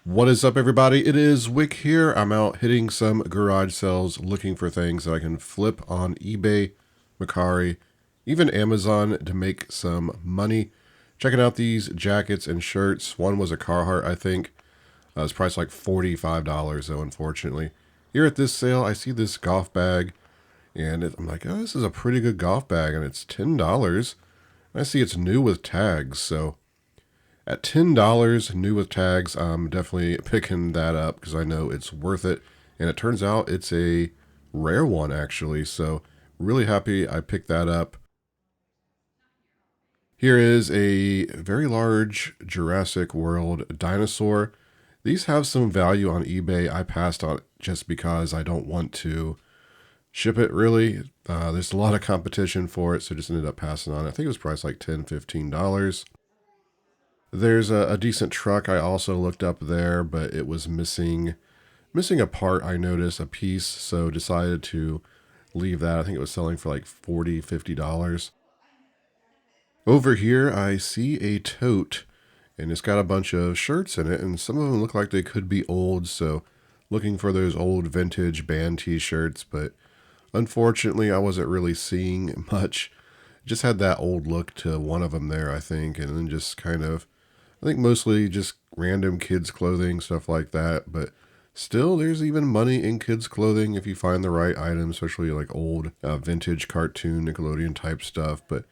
What is up, everybody? It is Wick here. I'm out hitting some garage sales looking for things that I can flip on eBay, Mercari, even Amazon to make some money. Checking out these jackets and shirts. One was a Carhartt, I think. It's priced like $45 though, unfortunately. Here at this sale, I see this golf bag, and I'm like, oh, this is a pretty good golf bag, and it's $10. I see it's new with tags, so at $10 new with tags, I'm definitely picking that up because I know it's worth it. And it turns out it's a rare one, actually. So really happy I picked that up. Here is a very large Jurassic World dinosaur. These have some value on eBay. I passed on it just because I don't want to ship it, really. There's a lot of competition for it, so just ended up passing on it. I think it was priced like $10, $15. There's a decent truck I also looked up there, but it was missing a part. I noticed a piece, so decided to leave that. I think it was selling for like $40, $50. Over here, I see a tote, and it's got a bunch of shirts in it, and some of them look like they could be old, so looking for those old vintage band t-shirts, but unfortunately, I wasn't really seeing much. Just had that old look to one of them there, I think, and then just kind of, I think mostly just random kids' clothing, stuff like that. But still, there's even money in kids' clothing if you find the right item, especially like old vintage cartoon Nickelodeon type stuff. But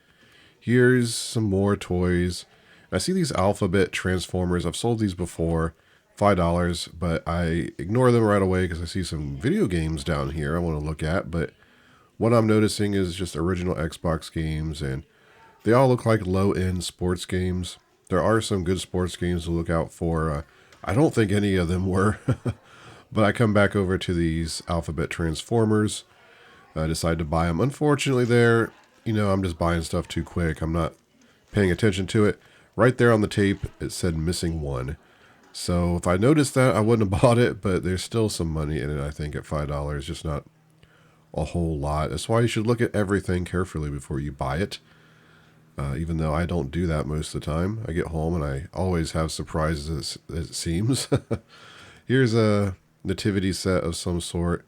here's some more toys. I see these Alphabet Transformers. I've sold these before, $5, but I ignore them right away because I see some video games down here I want to look at. But what I'm noticing is just original Xbox games, and they all look like low-end sports games. There are some good sports games to look out for. I don't think any of them were, but I come back over to these Alphabet Transformers. I decide to buy them. Unfortunately, I'm just buying stuff too quick. I'm not paying attention to it. Right there on the tape, it said missing one. So if I noticed that, I wouldn't have bought it, but there's still some money in it, I think, at $5. Just not a whole lot. That's why you should look at everything carefully before you buy it. Even though I don't do that most of the time. I get home and I always have surprises, it seems. Here's a nativity set of some sort.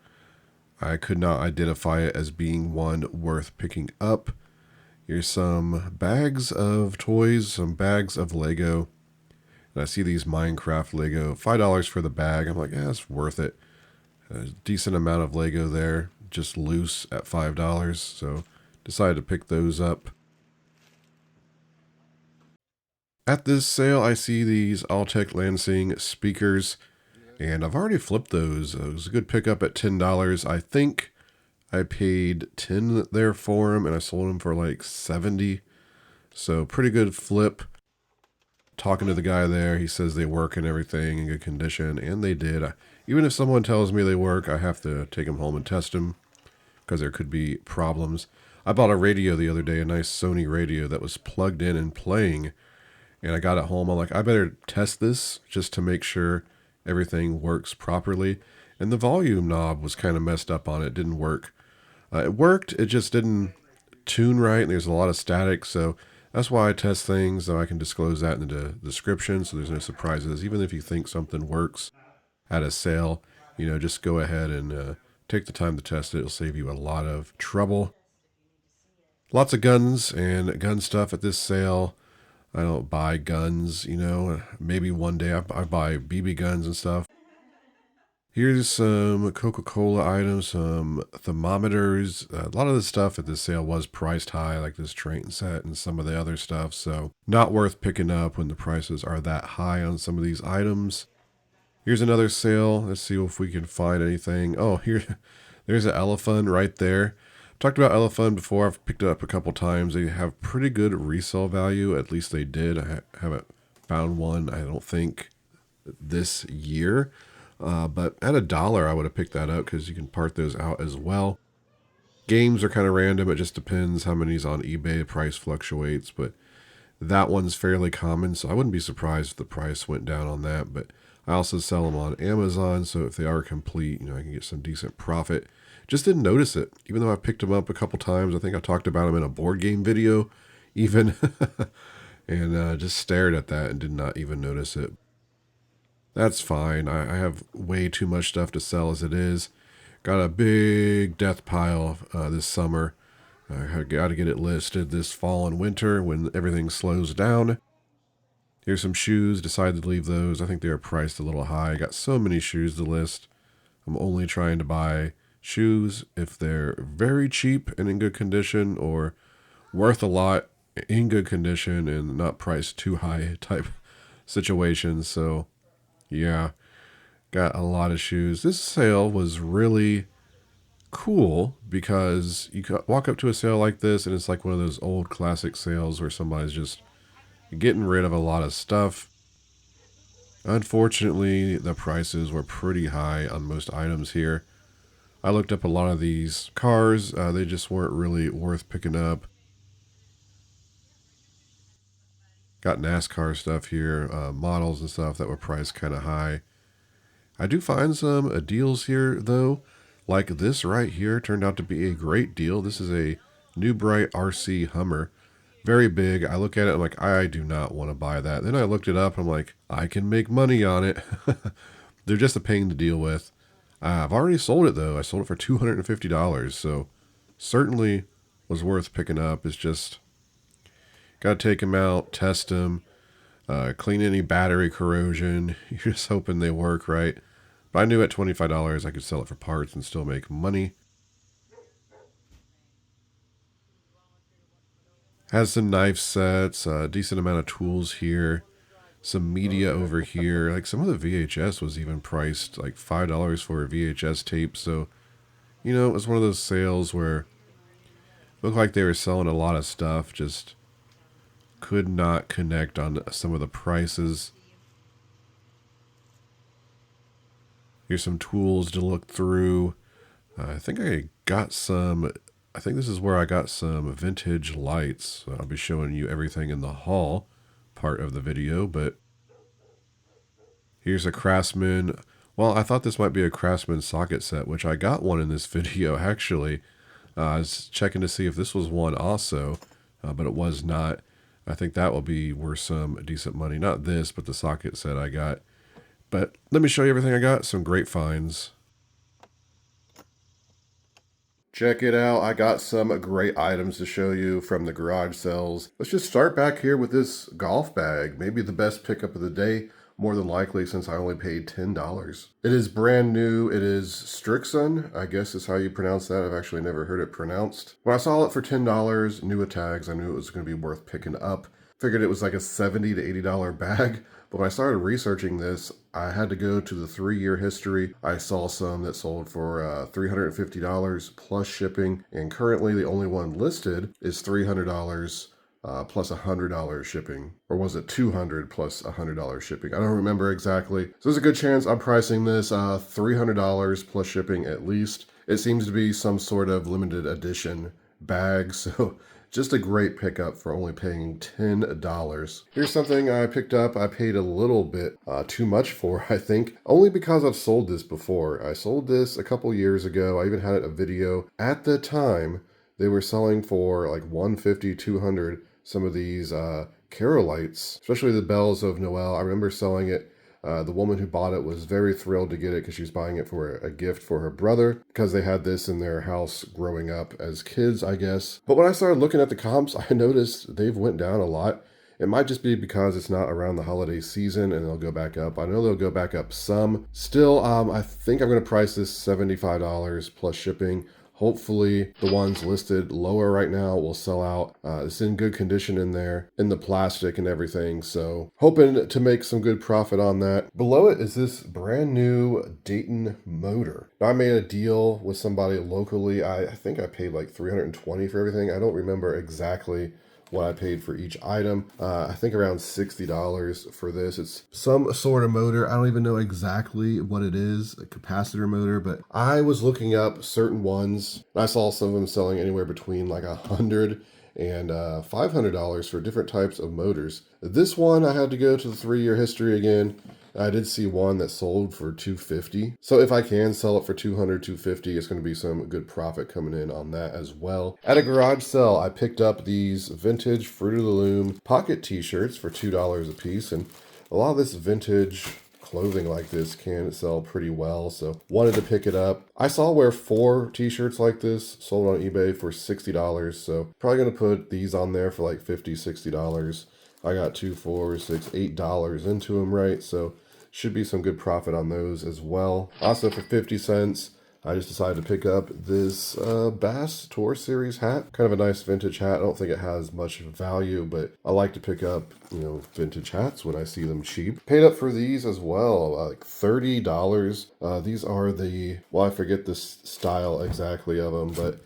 I could not identify it as being one worth picking up. Here's some bags of toys, some bags of Lego. And I see these Minecraft Lego, $5 for the bag. I'm like, yeah, it's worth it. A decent amount of Lego there, just loose at $5. So decided to pick those up. At this sale, I see these Altec Lansing speakers, and I've already flipped those. It was a good pickup at $10. I think I paid $10 there for them, and I sold them for like $70. So pretty good flip. Talking to the guy there, he says they work and everything in good condition, and they did. Even if someone tells me they work, I have to take them home and test them because there could be problems. I bought a radio the other day, a nice Sony radio that was plugged in and playing. And I got it home. I'm like, I better test this just to make sure everything works properly. And the volume knob was kind of messed up on it. It didn't work. It worked. It just didn't tune right. And there's a lot of static. So that's why I test things. So I can disclose that in the description. So there's no surprises. Even if you think something works at a sale, just go ahead and take the time to test it. It'll save you a lot of trouble. Lots of guns and gun stuff at this sale. I don't buy guns, maybe one day I buy BB guns and stuff. Here's some Coca-Cola items, some thermometers. A lot of the stuff at this sale was priced high, like this Triton set and some of the other stuff. So not worth picking up when the prices are that high on some of these items. Here's another sale. Let's see if we can find anything. Oh, there's an elephant right there. Talked about Elephant before. I've picked it up a couple times. They have pretty good resale value. At least they did. I haven't found one, I don't think, this year. But at $1, I would have picked that up because you can part those out as well. Games are kind of random. It just depends how many's on eBay. The price fluctuates, but that one's fairly common. So I wouldn't be surprised if the price went down on that. But I also sell them on Amazon. So if they are complete, I can get some decent profit. Just didn't notice it, even though I picked them up a couple times. I think I talked about them in a board game video, even, and just stared at that and did not even notice it. That's fine. I have way too much stuff to sell as it is. Got a big death pile this summer. I got to get it listed this fall and winter when everything slows down. Here's some shoes. Decided to leave those. I think they were priced a little high. I got so many shoes to list. I'm only trying to buy shoes if they're very cheap and in good condition, or worth a lot in good condition and not priced too high type situations. So yeah, got a lot of shoes. This sale was really cool because you walk up to a sale like this and it's like one of those old classic sales where somebody's just getting rid of a lot of stuff. Unfortunately, the prices were pretty high on most items here. I looked up a lot of these cars. They just weren't really worth picking up. Got NASCAR stuff here, models and stuff that were priced kind of high. I do find some deals here, though. Like this right here turned out to be a great deal. This is a New Bright RC Hummer. Very big. I look at it, I'm like, I do not want to buy that. Then I looked it up, I'm like, I can make money on it. They're just a pain to deal with. I've already sold it, though. I sold it for $250, so certainly was worth picking up. It's just, got to take them out, test them, clean any battery corrosion. You're just hoping they work right. But I knew at $25 I could sell it for parts and still make money. Has some knife sets, a decent amount of tools here, some media over here. Like some of the VHS was even priced like $5 for a VHS tape. So, you know, it was one of those sales where it looked like they were selling a lot of stuff, just could not connect on some of the prices. Here's some tools to look through. I think I think this is where I got some vintage lights. So I'll be showing you everything in the haul part of the video, but here's a Craftsman. Well, I thought this might be a Craftsman socket set, which I got one in this video actually. I was checking to see if this was one also, but it was not. I think that will be worth some decent money. Not this, but the socket set I got. But let me show you everything I got. Some great finds. Check it out. I got some great items to show you from the garage sales. Let's just start back here with this golf bag. Maybe the best pickup of the day, more than likely, since I only paid $10. It is brand new. It is Strixon, I guess is how you pronounce that. I've actually never heard it pronounced. When I saw it for $10, new with tags, I knew it was going to be worth picking up. Figured it was like a $70 to $80 bag. But when I started researching this, I had to go to the 3-year history. I saw some that sold for $350 plus shipping, and currently the only one listed is $300 plus $100 shipping. Or was it $200 plus $100 shipping? I don't remember exactly. So there's a good chance I'm pricing this $300 plus shipping at least. It seems to be some sort of limited edition bag, so just a great pickup for only paying $10. Here's something I picked up. I paid a little bit too much for, I think, only because I've sold this before. I sold this a couple years ago. I even had a video. At the time, they were selling for like $150, $200, some of these Carolites, especially the Bells of Noel. I remember selling it. The woman who bought it was very thrilled to get it because she was buying it for a gift for her brother because they had this in their house growing up as kids, I guess. But when I started looking at the comps, I noticed they've went down a lot. It might just be because it's not around the holiday season and they'll go back up. I know they'll go back up some. Still, I think I'm going to price this $75 plus shipping. Hopefully the ones listed lower right now will sell out. It's in good condition in there, in the plastic and everything. So hoping to make some good profit on that. Below it is this brand new Dayton motor. Now, I made a deal with somebody locally. I think I paid like $320 for everything. I don't remember exactly what I paid for each item. I think around $60 for this. It's some sort of motor. I don't even know exactly what it is, a capacitor motor, but I was looking up certain ones. I saw some of them selling anywhere between like $100 and $500 for different types of motors. This one, I had to go to the 3-year history again. I did see one that sold for $250. So if I can sell it for $200, $250, it's going to be some good profit coming in on that as well. At a garage sale, I picked up these vintage Fruit of the Loom pocket t-shirts for $2 a piece. And a lot of this vintage clothing like this can sell pretty well, so wanted to pick it up. I saw where 4 t-shirts like this sold on eBay for $60, so probably gonna put these on there for like $50, $60. I got 2, 4, 6, $8 into them, right? So should be some good profit on those as well. Also for 50 cents, I just decided to pick up this Bass Tour Series hat. Kind of a nice vintage hat. I don't think it has much value, but I like to pick up, you know, vintage hats when I see them cheap. Paid up for these as well, like $30. These are the, well, I forget the style exactly of them, but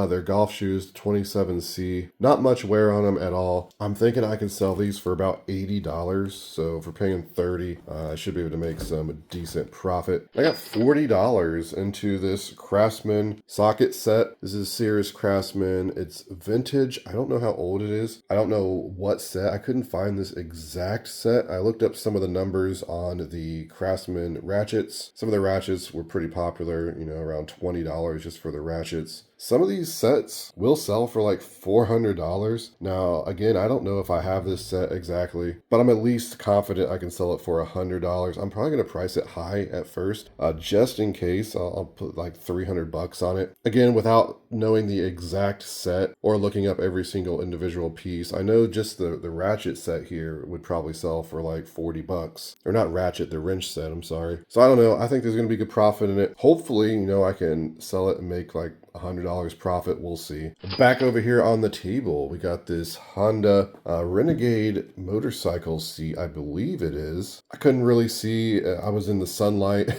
they're golf shoes, 27C. Not much wear on them at all. I'm thinking I can sell these for about $80. So for paying $30, I should be able to make some decent profit. I got $40 into this Craftsman socket set. This is Sears Craftsman. It's vintage. I don't know how old it is. I don't know what set. I couldn't find this exact set. I looked up some of the numbers on the Craftsman ratchets. Some of the ratchets were pretty popular, you know, around $20 just for the ratchets. Some of these sets will sell for like $400. Now, again, I don't know if I have this set exactly, but I'm at least confident I can sell it for $100. I'm probably going to price it high at first, just in case. I'll put like $300 on it. Again, without knowing the exact set or looking up every single individual piece. I know just the ratchet set here would probably sell for like $40. Or not ratchet, the wrench set, I'm sorry. So I don't know. I think there's going to be good profit in it. Hopefully, you know, I can sell it and make like $100 profit. We'll see. Back over here on the table, we got this Honda Renegade motorcycle seat, I believe it is. I couldn't really see. I was in the sunlight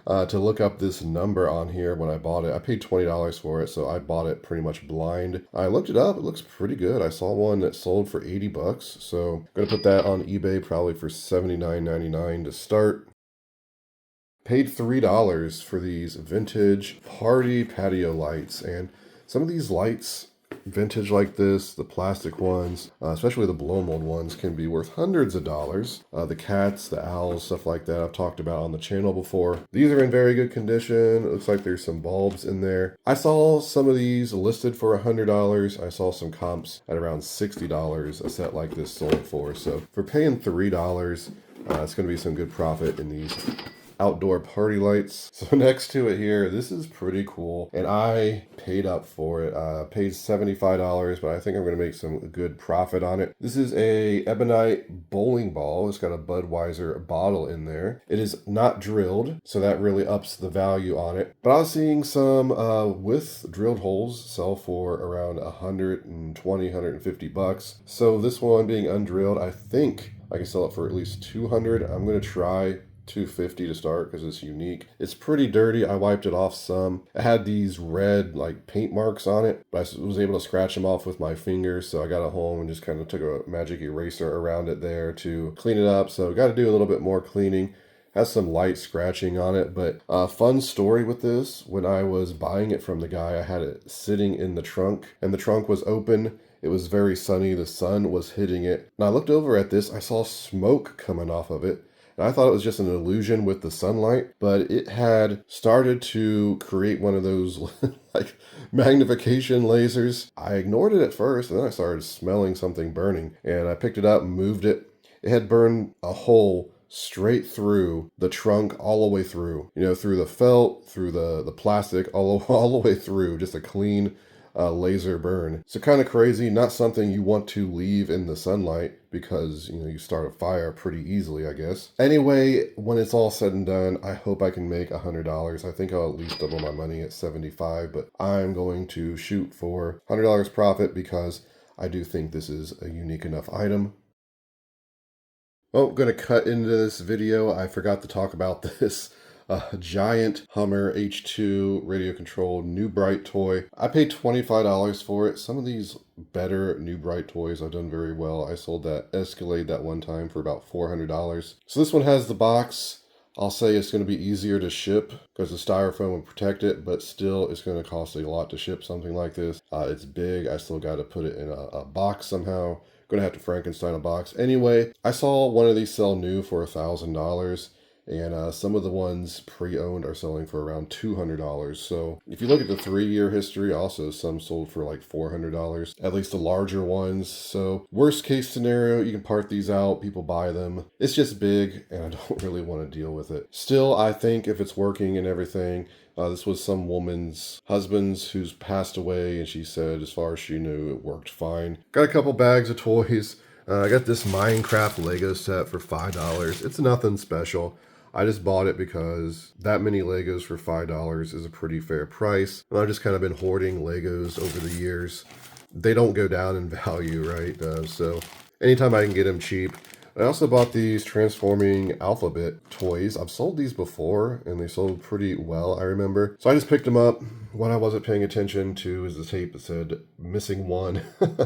to look up this number on here when I bought it. I paid $20 for it, so I bought it pretty much blind. I looked it up. It looks pretty good. I saw one that sold for $80, so I'm going to put that on eBay probably for $79.99 to start. Paid $3 for these vintage party patio lights, and some of these lights, vintage like this, the plastic ones, especially the blow mold ones, can be worth hundreds of dollars. The cats, the owls, stuff like that I've talked about on the channel before. These are in very good condition. It looks like there's some bulbs in there. I saw some of these listed for $100. I saw some comps at around $60 a set like this sold for. So for paying $3, it's going to be some good profit in these outdoor party lights. So next to it here, this is pretty cool, and I paid up for it. Paid $75, but I think I'm going to make some good profit on it. This is a ebonite bowling ball. It's got a Budweiser bottle in there. It is not drilled, so that really ups the value on it. But I was seeing some with drilled holes sell for around $120, $150. So this one being undrilled, I think I can sell it for at least $200. I'm going to try $250 to start because it's unique. It's pretty dirty. I wiped it off some. It had these red like paint marks on it, but I was able to scratch them off with my fingers. So I got it home and just kind of took a magic eraser around it there to clean it up. So got to do a little bit more cleaning. Has some light scratching on it, but fun story with this. When I was buying it from the guy, I had it sitting in the trunk, and the trunk was open. It was very sunny. The sun was hitting it. And I looked over at this. I saw smoke coming off of it. And I thought it was just an illusion with the sunlight, but it had started to create one of those like magnification lasers. I ignored it at first, and then I started smelling something burning, and I picked it up and moved it. It had burned a hole straight through the trunk, all the way through, you know, through the felt, through the plastic, all the way through, just a clean laser burn. So kind of crazy, not something you want to leave in the sunlight because, you know, you start a fire pretty easily, I guess. Anyway, when it's all said and done, I hope I can make $100. I think I'll at least double my money at $75, but I'm going to shoot for $100 profit because I do think this is a unique enough item. Oh, I'm going to cut into this video. I forgot to talk about this giant Hummer H2 radio controlled New Bright toy. I paid $25 for it. Some of these better New Bright toys have done very well. I sold that Escalade that one time for about $400. So this one has the box. I'll say it's going to be easier to ship because the styrofoam will protect it, but still it's going to cost a lot to ship something like this. It's big. I still got to put it in a box somehow. Going to have to Frankenstein a box. Anyway, I saw one of these sell new for $1,000. And some of the ones pre-owned are selling for around $200. So if you look at the 3-year history, also some sold for like $400, at least the larger ones. So worst case scenario, you can part these out, people buy them. It's just big and I don't really want to deal with it. Still, I think if it's working and everything, this was some woman's husband's who's passed away, and she said as far as she knew it worked fine. Got a couple bags of toys. I got this Minecraft Lego set for $5. It's nothing special. I just bought it because that many Legos for $5 is a pretty fair price. And I've just kind of been hoarding Legos over the years. They don't go down in value, right? So anytime I can get them cheap. I also bought these transforming alphabet toys. I've sold these before and they sold pretty well, I remember. So I just picked them up. What I wasn't paying attention to is the tape that said missing one.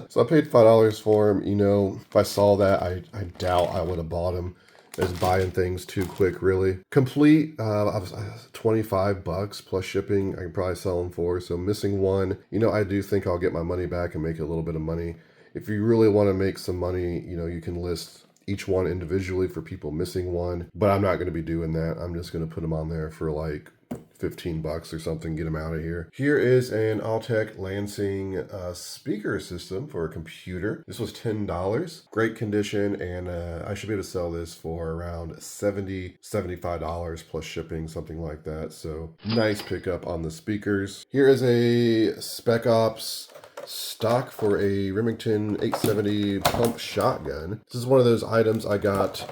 So I paid $5 for them. You know, if I saw that, I doubt I would have bought them. Is buying things too quick, really. Complete, I was $25 plus shipping. I can probably sell them for. So missing one, you know, I do think I'll get my money back and make a little bit of money. If you really want to make some money, you know, you can list each one individually for people missing one, but I'm not going to be doing that. I'm just going to put them on there for like $15 or something, get them out of here. Here is an Altec Lansing speaker system for a computer. This was $10. Great condition, and I should be able to sell this for around $70, $75 plus shipping, something like that. So nice pickup on the speakers. Here is a Spec Ops stock for a Remington 870 pump shotgun. This is one of those items I got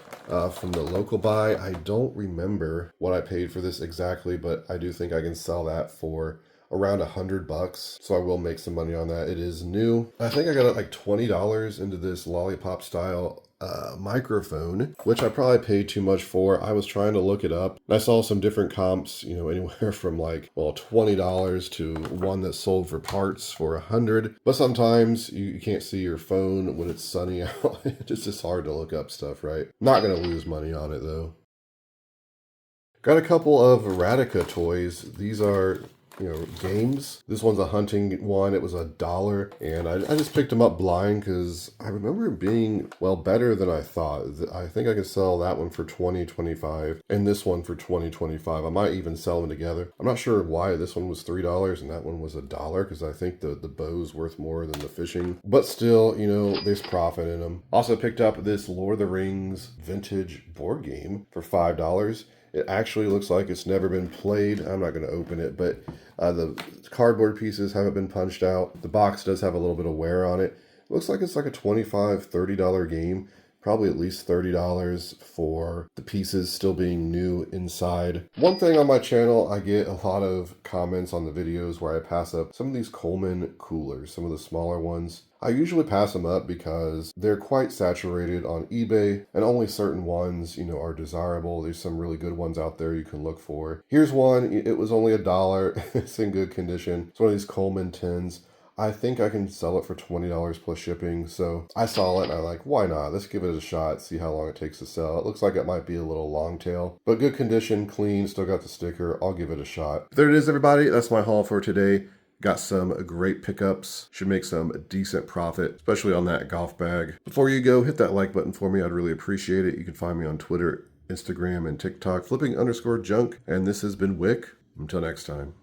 from the local buy. I don't remember what I paid for this exactly, but I do think I can sell that for around $100, so I will make some money on that. It is new. I think I got like $20 into this lollipop style microphone, which I probably paid too much for. I was trying to look it up. I saw some different comps, you know, anywhere from like, well, $20 to one that sold for parts for $100. But sometimes you can't see your phone when it's sunny out. It's just hard to look up stuff, right? Not gonna lose money on it though. Got a couple of Radica toys. These are, you know, games. This one's a hunting one. It was $1, and I just picked them up blind because I remember it being, well, better than I thought. I think I can sell that one for $20, $25, and this one for $20, $25. I might even sell them together. I'm not sure why this one was $3 and that one was $1, because I think the bow's worth more than the fishing. But still, you know, there's profit in them. Also picked up this Lord of the Rings vintage board game for $5. It actually looks like it's never been played. I'm not going to open it, but the cardboard pieces haven't been punched out. The box does have a little bit of wear on it. It looks like it's like a $25, $30 game. Probably at least $30 for the pieces still being new inside. One thing on my channel, I get a lot of comments on the videos where I pass up some of these Coleman coolers, some of the smaller ones. I usually pass them up because they're quite saturated on eBay and only certain ones, you know, are desirable. There's some really good ones out there you can look for. Here's one. It was only $1. It's in good condition. It's one of these Coleman tins. I think I can sell it for $20 plus shipping. So I saw it and I'm like, why not? Let's give it a shot, see how long it takes to sell. It looks like it might be a little long tail, but good condition, clean, still got the sticker. I'll give it a shot. There it is, everybody. That's my haul for today. Got some great pickups. Should make some decent profit, especially on that golf bag. Before you go, hit that like button for me. I'd really appreciate it. You can find me on Twitter, Instagram, and TikTok, flipping_junk. And this has been Wick. Until next time.